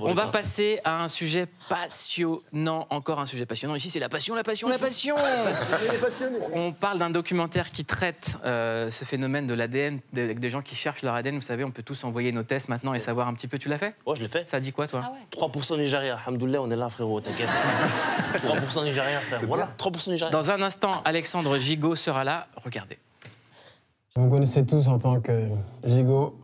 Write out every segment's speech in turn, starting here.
On va passer à un sujet passionnant, encore un sujet passionnant. Ici, c'est la passion, la passion, la passion. On parle d'un documentaire qui traite ce phénomène de l'ADN, avec des gens qui cherchent leur ADN. Vous savez, on peut tous envoyer nos tests maintenant et savoir un petit peu. Tu l'as fait? Ouais, je l'ai fait. Ça dit quoi, toi? 3% Nigérien. Alhamdoulilah, on est là, frérot, t'inquiète. 3% Nigérien, frère. Voilà, 3% Nigérien. Dans un instant, Alexandre Gigot sera là. Regardez. Vous me connaissez tous en tant que Gigot,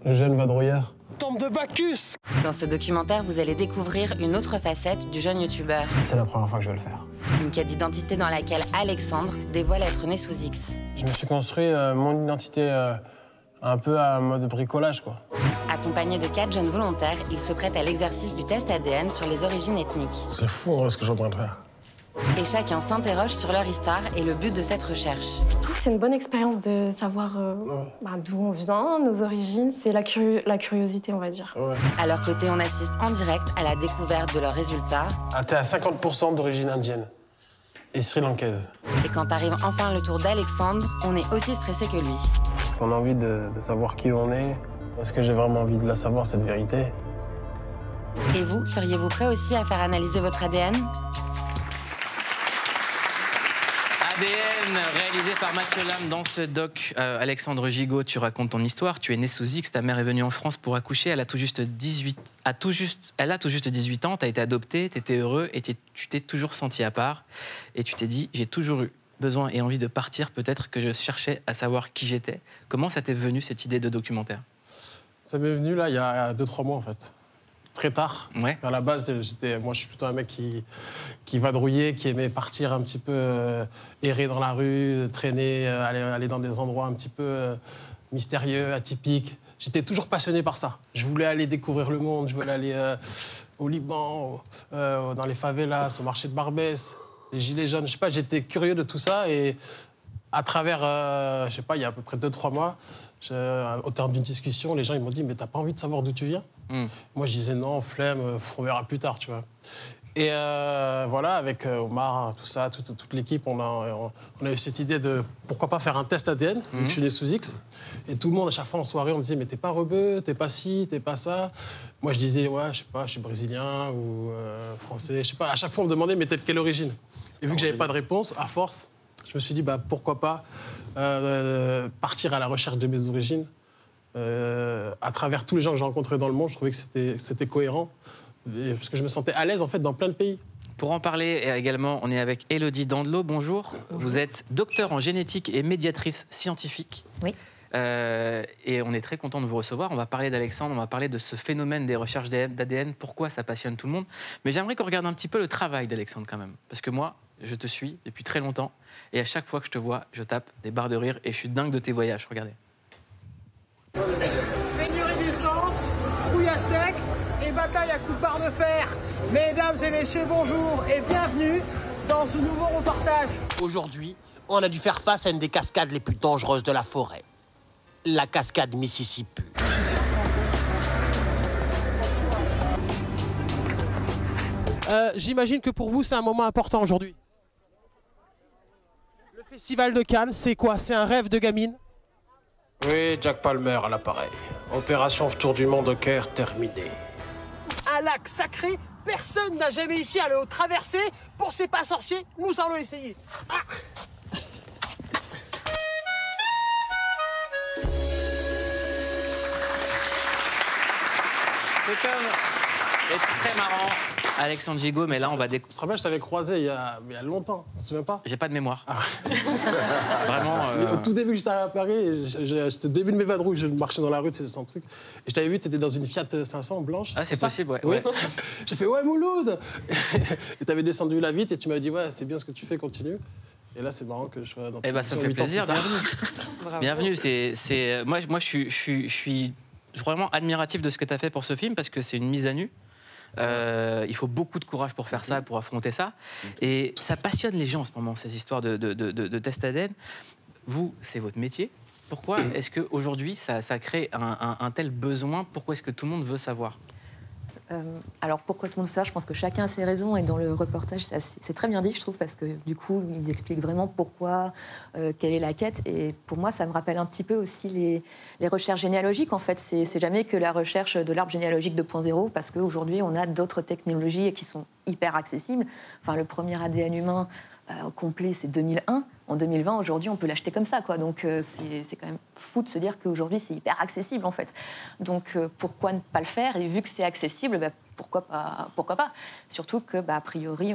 le jeune vadrouilleur. Tombe de Bacchus. Dans ce documentaire, vous allez découvrir une autre facette du jeune youtubeur. C'est la première fois que je vais le faire. Une quête d'identité dans laquelle Alexandre dévoile être né sous X. Je me suis construit mon identité un peu à mode bricolage, quoi. Accompagné de 4 jeunes volontaires, il se prête à l'exercice du test ADN sur les origines ethniques. C'est fou, ce que je suis en train de faire. Et chacun s'interroge sur leur histoire et le but de cette recherche. Je trouve que c'est une bonne expérience de savoir d'où on vient, nos origines. C'est la curiosité, on va dire. Ouais. À leur côté, on assiste en direct à la découverte de leurs résultats. Ah, t'es à 50% d'origine indienne et sri-lankaise. Et quand arrive enfin le tour d'Alexandre, on est aussi stressé que lui. Parce qu'on a envie de savoir qui on est. Parce que j'ai vraiment envie de la savoir, cette vérité. Et vous, seriez-vous prêt aussi à faire analyser votre ADN ? ADN, réalisé par Mathieu Lame dans ce doc. Alexandre Gigot, tu racontes ton histoire. Tu es né sous X, ta mère est venue en France pour accoucher. Elle a tout juste 18 ans, tu as été adopté, tu étais heureux et tu t'es toujours senti à part. Et tu t'es dit, j'ai toujours eu besoin et envie de partir, peut-être que je cherchais à savoir qui j'étais. Comment ça t'est venu, cette idée de documentaire? Ça m'est venu là, il y a 2-3 mois, en fait. Très tard. Ouais. À la base, moi, je suis plutôt un mec qui vadrouillait, qui aimait partir un petit peu errer dans la rue, traîner, aller dans des endroits un petit peu mystérieux, atypiques. J'étais toujours passionné par ça. Je voulais aller découvrir le monde, je voulais aller au Liban, dans les favelas, au marché de Barbès, les gilets jaunes. Je sais pas, j'étais curieux de tout ça et à travers, je sais pas, il y a à peu près 2-3 mois, au terme d'une discussion, les gens ils m'ont dit « mais t'as pas envie de savoir d'où tu viens ?» Moi, je disais « non, flemme, on verra plus tard », tu vois. Et voilà, avec Omar, tout ça, toute l'équipe, on a eu cette idée de pourquoi pas faire un test ADN, vu que je suis né sous X. Et tout le monde, à chaque fois en soirée, on me disait « mais t'es pas rebeu, t'es pas ci, t'es pas ça ». Moi, je disais « ouais, je sais pas, je suis brésilien ou français, je sais pas ». À chaque fois, on me demandait « mais t'es de quelle origine ?» Et vu que j'avais pas de réponse, à force, je me suis dit bah, pourquoi pas partir à la recherche de mes origines. À travers tous les gens que j'ai rencontrés dans le monde, je trouvais que c'était cohérent. Parce que je me sentais à l'aise en fait dans plein de pays. Pour en parler également, on est avec Élodie Dandelot. Bonjour. Vous êtes docteur en génétique et médiatrice scientifique. Oui. Et on est très content de vous recevoir. On va parler d'Alexandre, on va parler de ce phénomène des recherches d'ADN, pourquoi ça passionne tout le monde. Mais j'aimerais qu'on regarde un petit peu le travail d'Alexandre quand même. Parce que moi, je te suis depuis très longtemps. Et à chaque fois que je te vois, je tape des barres de rire et je suis dingue de tes voyages. Regardez. Pénurie d'essence, brouille à sec et bataille à coups de barre de fer. Mesdames et messieurs, bonjour et bienvenue dans ce nouveau reportage. Aujourd'hui, on a dû faire face à une des cascades les plus dangereuses de la forêt. La cascade Mississippi. J'imagine que pour vous, c'est un moment important aujourd'hui. Le festival de Cannes, c'est quoi? C'est un rêve de gamine? Oui, Jack Palmer à l'appareil. Opération Tour du Monde au Caire terminée. Un lac sacré, personne n'a jamais réussi à le traverser. Pour ces pas sorciers, nous allons essayer. Ah. Cet homme est très marrant, Alexandre Gigot, mais là on va Tu te rappelles, je t'avais croisé il y a longtemps, tu te souviens pas? J'ai pas de mémoire. Ah. Vraiment. Au tout début que j'étais à Paris, c'était le début de mes vadrouilles, je marchais dans la rue, c'était son truc. Et je t'avais vu, tu étais dans une Fiat 500 blanche. Ah, c'est possible, ouais. Oui. Ouais. J'ai fait ouais, Mouloud. Et t'avais descendu là vite et tu m'avais dit ouais, c'est bien ce que tu fais, continue. Et là, c'est marrant que je sois dans Eh ben, ça me fait plaisir, bienvenue. Bienvenue. Moi, je suis vraiment admiratif de ce que tu as fait pour ce film parce que c'est une mise à nu. Il faut beaucoup de courage pour faire ça, pour affronter ça. Et ça passionne les gens en ce moment, ces histoires de tests ADN. Vous, c'est votre métier. Pourquoi est-ce qu'aujourd'hui, ça crée un tel besoin? Pourquoi est-ce que tout le monde veut savoir? Alors pourquoi tout le monde fait ça? Je pense que chacun a ses raisons et dans le reportage c'est très bien dit, je trouve, parce que du coup ils expliquent vraiment pourquoi, quelle est la quête. Et pour moi ça me rappelle un petit peu aussi les recherches généalogiques. En fait c'est jamais que la recherche de l'arbre généalogique 2.0, parce qu'aujourd'hui on a d'autres technologies qui sont hyper accessibles. Enfin le premier ADN humain complet c'est 2001. En 2020, aujourd'hui, on peut l'acheter comme ça, quoi. Donc, c'est quand même fou de se dire qu'aujourd'hui, c'est hyper accessible, en fait. Donc, pourquoi ne pas le faire? Et vu que c'est accessible, pourquoi pas? Surtout que, a priori,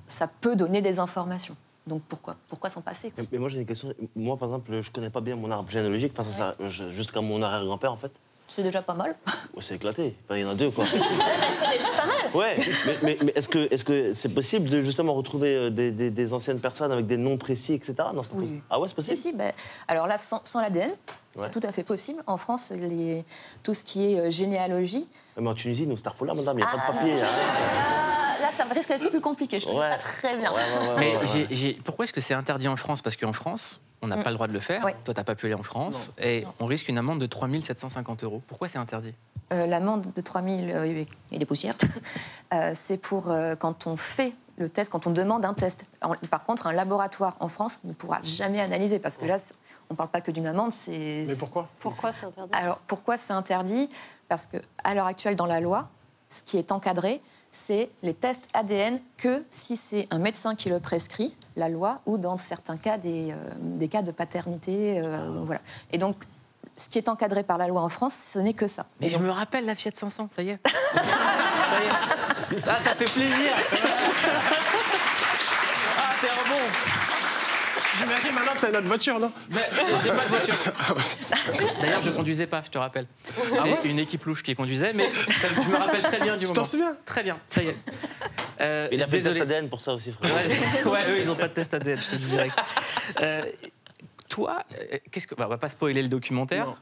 ça peut donner des informations. Donc, pourquoi s'en passer, quoi? Mais moi, j'ai une question. Moi, par exemple, je connais pas bien mon arbre généalogique. Enfin, ça, jusqu'à mon arrière-grand-père, en fait. C'est déjà pas mal. Ouais, c'est éclaté. Enfin, il y en a 2, quoi. C'est déjà pas mal. Ouais, mais est-ce que c'est possible de justement retrouver des anciennes personnes avec des noms précis, etc. Non, c'est pas possible. Ah ouais, c'est possible. Si. Alors là, sans l'ADN, tout à fait possible. En France, tout ce qui est généalogie. Mais en Tunisie, nous, c'est là, madame, il n'y a pas de papier. Là, ça risque d'être plus compliqué. Je connais pas très bien. Mais pourquoi est-ce que c'est interdit en France? Parce qu'en France, on n'a pas le droit de le faire. Toi, tu n'as pas pu aller en France. On risque une amende de 3 750 €. Pourquoi c'est interdit? L'amende de 3 000 et des poussières, c'est pour quand on fait le test, quand on demande un test. Par contre, un laboratoire en France ne pourra jamais analyser, parce que là, on ne parle pas que d'une amende. Mais pourquoi? Pourquoi c'est interdit? Alors, pourquoi c'est interdit? Parce qu'à l'heure actuelle, dans la loi, ce qui est encadré, c'est les tests ADN que si c'est un médecin qui le prescrit, la loi, ou dans certains cas, des cas de paternité. Voilà. Et donc, ce qui est encadré par la loi en France, ce n'est que ça. Mais je me rappelle la Fiat 500, ça y est. Ça y est. Ah, ça fait plaisir. Ah, t'es un bon. J'imagine maintenant que t'as notre voiture, non? Mais j'ai pas de voiture. D'ailleurs, je conduisais pas, je te rappelle. C'était une équipe louche qui conduisait, mais je me rappelle très bien du moment. Tu t'en souviens? Très bien, ça y est. Il a fait le test ADN pour ça aussi, frère. Ouais, eux, ils n'ont pas de test ADN, je te dis direct. Toi, on va pas spoiler le documentaire,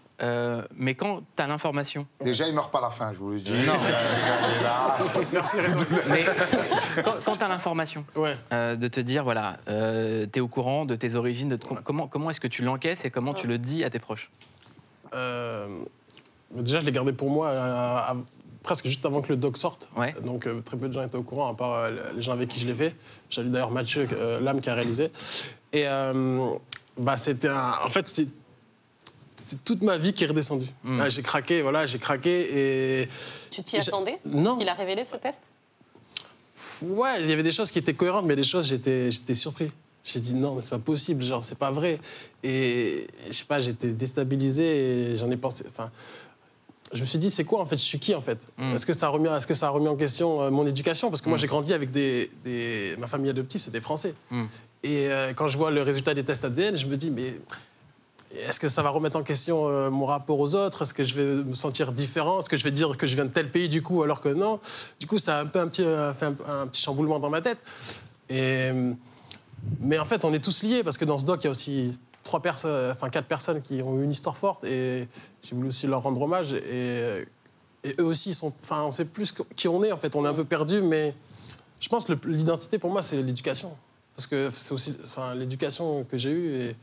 mais quand tu as l'information... Déjà, il meurt pas à la fin, je vous le dis. Non. Il est là. Merci, Renaud. Mais quand tu as l'information de te dire, voilà, tu es au courant de tes origines, comment est-ce que tu l'encaisses et comment tu le dis à tes proches? Déjà, je l'ai gardé pour moi presque juste avant que le doc sorte. Donc, très peu de gens étaient au courant, à part les gens avec qui je l'ai fait. J'ai lu d'ailleurs Mathieu, l'âme qui a réalisé. Et... c'était en fait, c'est toute ma vie qui est redescendue. J'ai craqué, j'ai craqué et... Tu t'y attendais? Non. Il a révélé ce test? Ouais, il y avait des choses qui étaient cohérentes, mais des choses, j'étais surpris. J'ai dit non, mais c'est pas possible, genre, c'est pas vrai. Et je sais pas, j'étais déstabilisé et j'en ai pensé... Enfin, je me suis dit, c'est quoi, en fait, je suis qui, en fait? Est-ce que ça a remis en question mon éducation? Parce que moi, j'ai grandi avec ma famille adoptive, c'était français. Et quand je vois le résultat des tests ADN, je me dis, mais est-ce que ça va remettre en question mon rapport aux autres? Est-ce que je vais me sentir différent? Est-ce que je vais dire que je viens de tel pays, du coup, alors que non? Du coup, ça a fait un petit chamboulement dans ma tête. Mais en fait, on est tous liés, parce que dans ce doc, il y a aussi 4 personnes qui ont eu une histoire forte, et j'ai voulu aussi leur rendre hommage. Et eux aussi, on sait plus qui on est, en fait. On est un peu perdus, mais je pense que l'identité, pour moi, c'est l'éducation. Parce que c'est aussi l'éducation que j'ai eue, et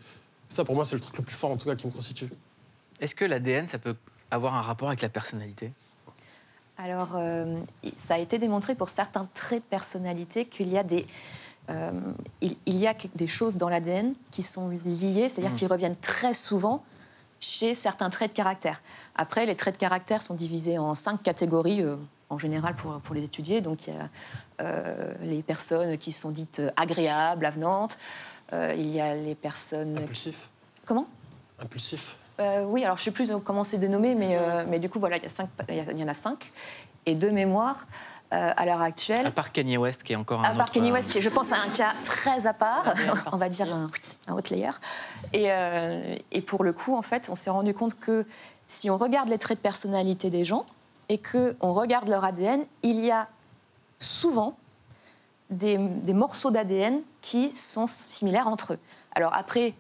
ça, pour moi, c'est le truc le plus fort, en tout cas, qui me constitue. Est-ce que l'ADN, ça peut avoir un rapport avec la personnalité? Alors, ça a été démontré pour certains traits de personnalité qu'il y a des choses dans l'ADN qui sont liées, c'est-à-dire qui reviennent très souvent chez certains traits de caractère. Après, les traits de caractère sont divisés en 5 catégories, en général pour les étudier. Donc, il y a les personnes qui sont dites agréables, avenantes. Il y a les personnes... Impulsifs. Comment? Impulsifs. Oui, alors je ne sais plus comment c'est dénommé, mais du coup, voilà, il y en a 5. Et de mémoire, à l'heure actuelle... À part Kanye West, qui est encore un autre... À part Kanye West, qui est, je pense, un cas très à part, on va dire un outlier. Et pour le coup, en fait, on s'est rendu compte que si on regarde les traits de personnalité des gens et qu'on regarde leur ADN, il y a souvent des morceaux d'ADN qui sont similaires entre eux. Alors après...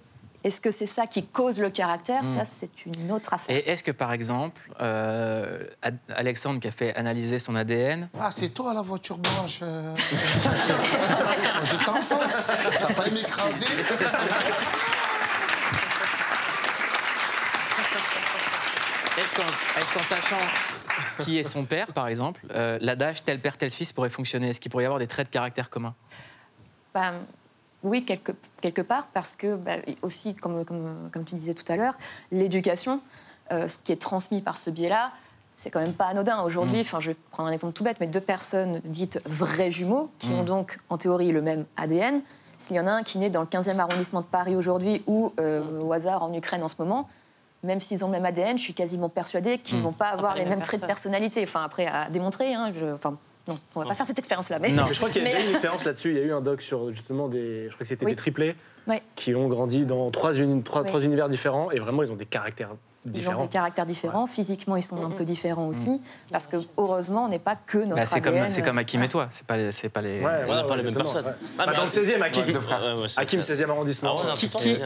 Est-ce que c'est ça qui cause le caractère? Ça, c'est une autre affaire. Et est-ce que, par exemple, Alexandre, qui a fait analyser son ADN... Ah, c'est toi, la voiture blanche. J'étais en face. T'as failli m'écraser. Est-ce qu'en sachant qui est son père, par exemple, l'adage tel père, tel fils pourrait fonctionner. Est-ce qu'il pourrait y avoir des traits de caractère communs? Bah, oui, quelque part, parce que aussi, comme tu disais tout à l'heure, l'éducation, ce qui est transmis par ce biais-là, c'est quand même pas anodin. Aujourd'hui, je vais prendre un exemple tout bête, mais 2 personnes dites vrais jumeaux, qui ont donc, en théorie, le même ADN. S'il y en a un qui naît dans le 15e arrondissement de Paris aujourd'hui ou au hasard en Ukraine en ce moment, même s'ils ont le même ADN, je suis quasiment persuadée qu'ils ne vont pas avoir les mêmes traits de personnalité. Enfin, après, à démontrer, hein, non, on va pas faire cette expérience-là. Mais... Non, mais je crois qu'il y a déjà une expérience là-dessus. Il y a eu un doc sur justement je crois que c'était des triplés qui ont grandi dans trois univers différents et vraiment ils ont des caractères différents. Ils ont des caractères différents. Physiquement, ils sont un peu différents aussi. Parce que heureusement, on n'est pas que notre ADN. C'est comme Hakim et toi. C'est pas les... on n'a pas les mêmes personnes. Dans le 16e, Hakim, 16e arrondissement.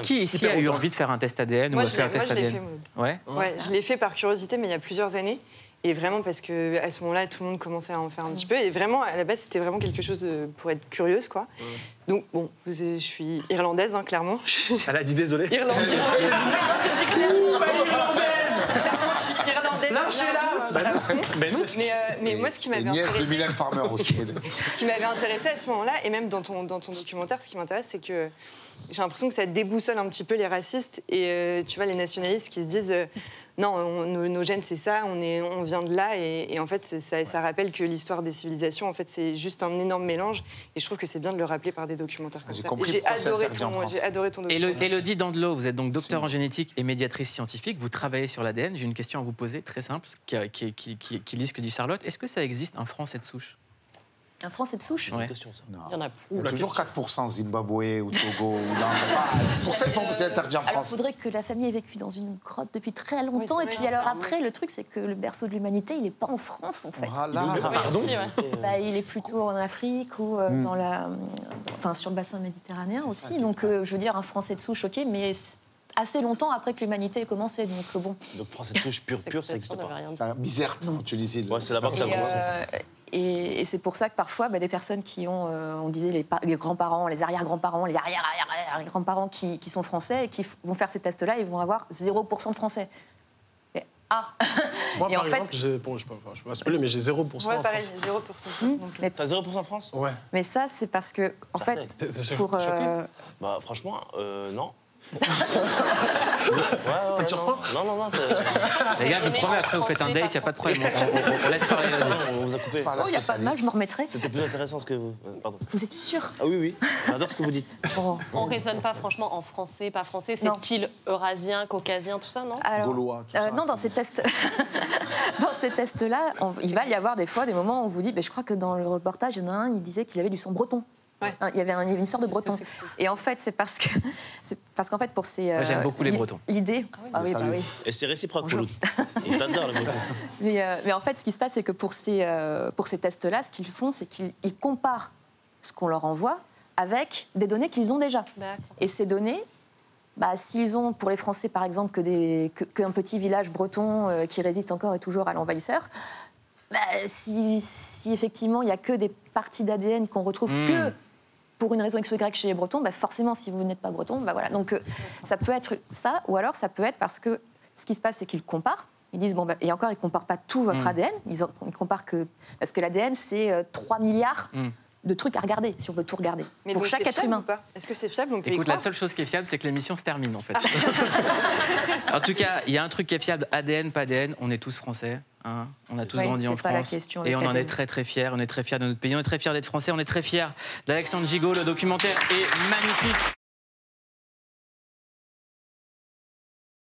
Qui ici a eu envie de faire un test ADN ou a fait un test ADN? Ouais, je l'ai fait par curiosité, mais il y a plusieurs années. Et vraiment parce qu'à ce moment-là, tout le monde commençait à en faire un petit peu. Et vraiment, à la base, c'était vraiment quelque chose pour être curieuse, quoi. Donc, bon, je suis irlandaise, hein, clairement. Elle a dit désolé. Irlandaise. Mais moi, ce qui m'avait intéressé... de Mylène Farmer aussi. Ce qui m'avait intéressé à ce moment-là, et même dans ton documentaire, ce qui m'intéresse, c'est que j'ai l'impression que ça déboussole un petit peu les racistes et tu vois, les nationalistes qui se disent non, nos gènes c'est ça, on vient de là et en fait ça rappelle que l'histoire des civilisations en fait c'est juste un énorme mélange et je trouve que c'est bien de le rappeler par des documentaires comme ça. J'ai adoré ton documentaire. Élodie Dandelot, vous êtes donc docteur en génétique et médiatrice scientifique, vous travaillez sur l'ADN. J'ai une question à vous poser très simple qui lit ce que dit Charlotte. Est-ce que ça existe un Français de souche? Un Français de souche? Ouais. Question, ça. Non. Il y en a Il y a toujours 4% Zimbabwe ou Togo ou c'est pour ça qu'ils font que c'est interdit en Alors, France. il faudrait que la famille ait vécu dans une grotte depuis très longtemps. Et puis alors après, le truc, c'est que le berceau de l'humanité, il n'est pas en France, en fait. Voilà. Pardon. Il est plutôt en Afrique ou sur le bassin méditerranéen aussi. Donc, je veux dire, un Français de souche, ok, mais assez longtemps après que l'humanité ait commencé. Donc, bon. Donc, Français de souche pur, ça n'existe pas. C'est bizarre, tu disais. Ouais, c'est là-bas que ça a commencé. Et c'est pour ça que parfois, des personnes qui ont, on disait, les grands-parents, les arrière-grands-parents, les arrière-arrière-grands-parents qui sont français et qui vont faire ces tests-là, ils vont avoir 0% de français. Mais, Moi, et par en exemple, fait, je ne peux pas spoiler, mais j'ai 0% en France. pareil, 0%. Mais, T'as 0% en France? Ouais. mais ça, c'est parce que, en fait, pour... Bah, franchement, non. Non. Les gars, je vous promets, après vous faites un date, il n'y a pas de problème. On laisse parler. On vous a coupé. il n'y a pas de mal, je m'en remettrai. C'était plus intéressant ce que vous... Pardon. Vous êtes sûr? Ah oui, j'adore ce que vous dites. On raisonne pas franchement en français, pas français, c'est style eurasien, caucasien, tout ça, non? Alors, Gaulois, tout ça. Non, dans ces tests, là, il va y avoir des fois des moments où on vous dit, je crois que dans le reportage, il y en a un, il disait qu'il avait du son breton. Ouais. Il y avait une histoire de breton. Et en fait, c'est parce qu'en fait, pour ces... Moi, j'aime beaucoup les Bretons. L'idée... oui. Et c'est réciproque, Paulo. On t'adore, les Bretons. Mais en fait, ce qui se passe, c'est que pour ces tests-là, ce qu'ils font, c'est qu'ils comparent ce qu'on leur envoie avec des données qu'ils ont déjà. Et ces données, s'ils ont, pour les Français, par exemple, qu'un petit village breton qui résiste encore et toujours à l'envahisseur, si effectivement, il n'y a que des parties d'ADN qu'on retrouve que pour une raison X ou Y chez les Bretons, forcément, si vous n'êtes pas breton, voilà. Donc, ça peut être ça, ou alors ça peut être parce que ce qui se passe, c'est qu'ils comparent. Ils disent, et encore, ils ne comparent pas tout votre ADN. Ils comparent que... Parce que l'ADN, c'est 3 milliards de trucs à regarder, si on veut tout regarder. Mais pour chaque être humain. Est-ce que c'est fiable? On peut Écoute, la seule chose qui est fiable, c'est que l'émission se termine, en fait. En tout cas, il y a un truc qui est fiable, ADN, pas ADN, on est tous français. Hein, on a tous grandi en France et on en est très très fiers. On est très fiers de notre pays, on est très fiers d'être français, on est très fiers d'Alexandre Gigot. Le documentaire est magnifique.